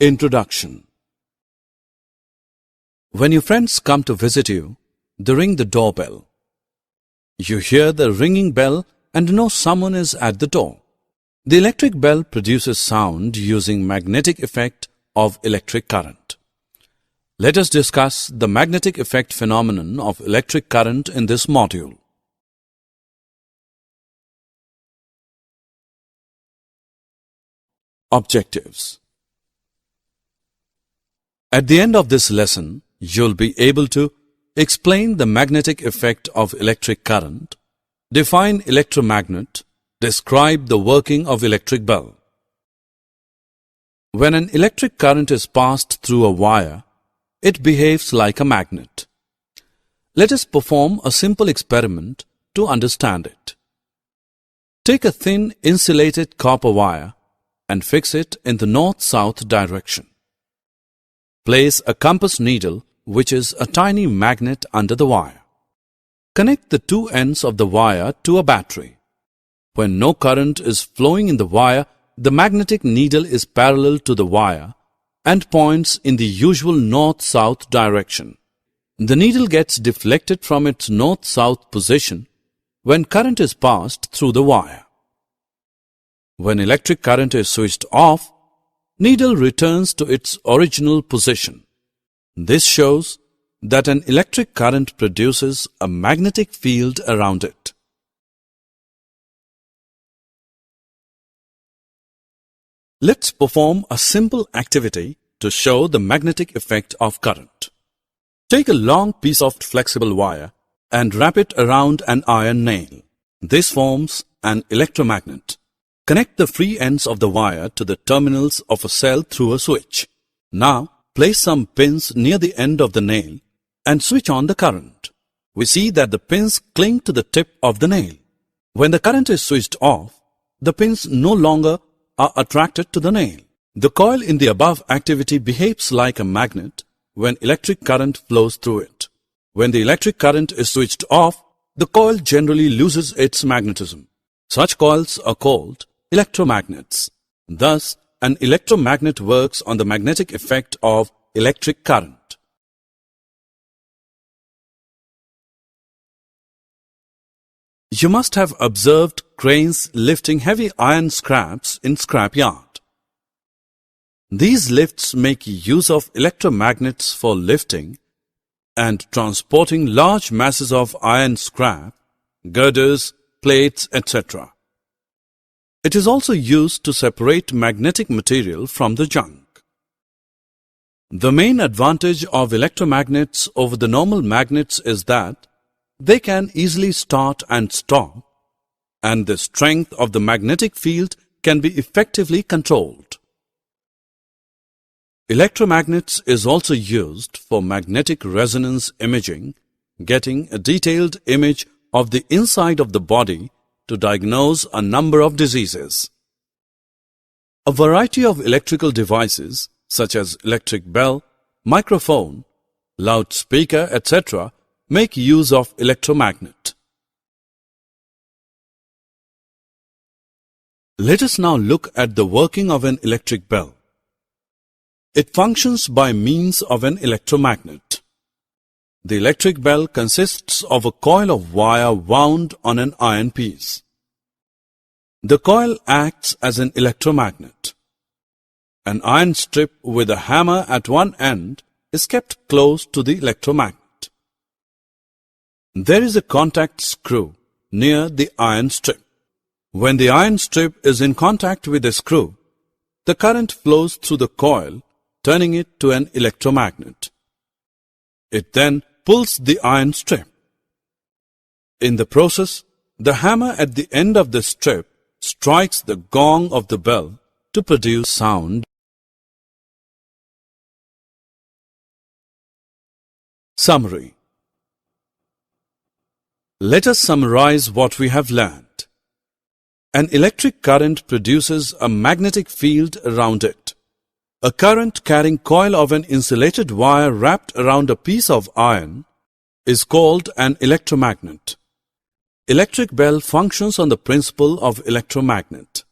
Introduction. When your friends come to visit you, they ring the doorbell. You hear the ringing bell and know someone is at the door. The electric bell produces sound using magnetic effect of electric current. Let us discuss the magnetic effect phenomenon of electric current in this module. Objectives. At the end of this lesson, you'll be able to explain the magnetic effect of electric current, define electromagnet, describe the working of electric bell. When an electric current is passed through a wire, it behaves like a magnet. Let us perform a simple experiment to understand it. Take a thin insulated copper wire and fix it in the north-south direction. Place a compass needle, which is a tiny magnet, under the wire. Connect the two ends of the wire to a battery. When no current is flowing in the wire, the magnetic needle is parallel to the wire and points in the usual north-south direction. The needle gets deflected from its north-south position when current is passed through the wire. When electric current is switched off, needle returns to its original position. This shows that an electric current produces a magnetic field around it. Let's perform a simple activity to show the magnetic effect of current. Take a long piece of flexible wire and wrap it around an iron nail. This forms an electromagnet. Connect the free ends of the wire to the terminals of a cell through a switch. Now, place some pins near the end of the nail and switch on the current. We see that the pins cling to the tip of the nail. When the current is switched off, the pins no longer are attracted to the nail. The coil in the above activity behaves like a magnet when electric current flows through it. When the electric current is switched off, the coil generally loses its magnetism. Such coils are called electromagnets. Thus, an electromagnet works on the magnetic effect of electric current. You must have observed cranes lifting heavy iron scraps in scrap yard. These lifts make use of electromagnets for lifting and transporting large masses of iron scrap, girders, plates, etc. It is also used to separate magnetic material from the junk. The main advantage of electromagnets over the normal magnets is that they can easily start and stop, and the strength of the magnetic field can be effectively controlled. Electromagnets is also used for magnetic resonance imaging, getting a detailed image of the inside of the body to diagnose a number of diseases. A variety of electrical devices such as electric bell, microphone, loudspeaker, etc. make use of electromagnet. Let us now look at the working of an electric bell. It functions by means of an electromagnet. The electric bell consists of a coil of wire wound on an iron piece. The coil acts as an electromagnet. An iron strip with a hammer at one end is kept close to the electromagnet. There is a contact screw near the iron strip. When the iron strip is in contact with the screw, the current flows through the coil, turning it to an electromagnet. It then pulls the iron strip. In the process, the hammer at the end of the strip strikes the gong of the bell to produce sound. Summary. Let us summarize what we have learned. An electric current produces a magnetic field around it. A current-carrying coil of an insulated wire wrapped around a piece of iron is called an electromagnet. Electric bell functions on the principle of electromagnet.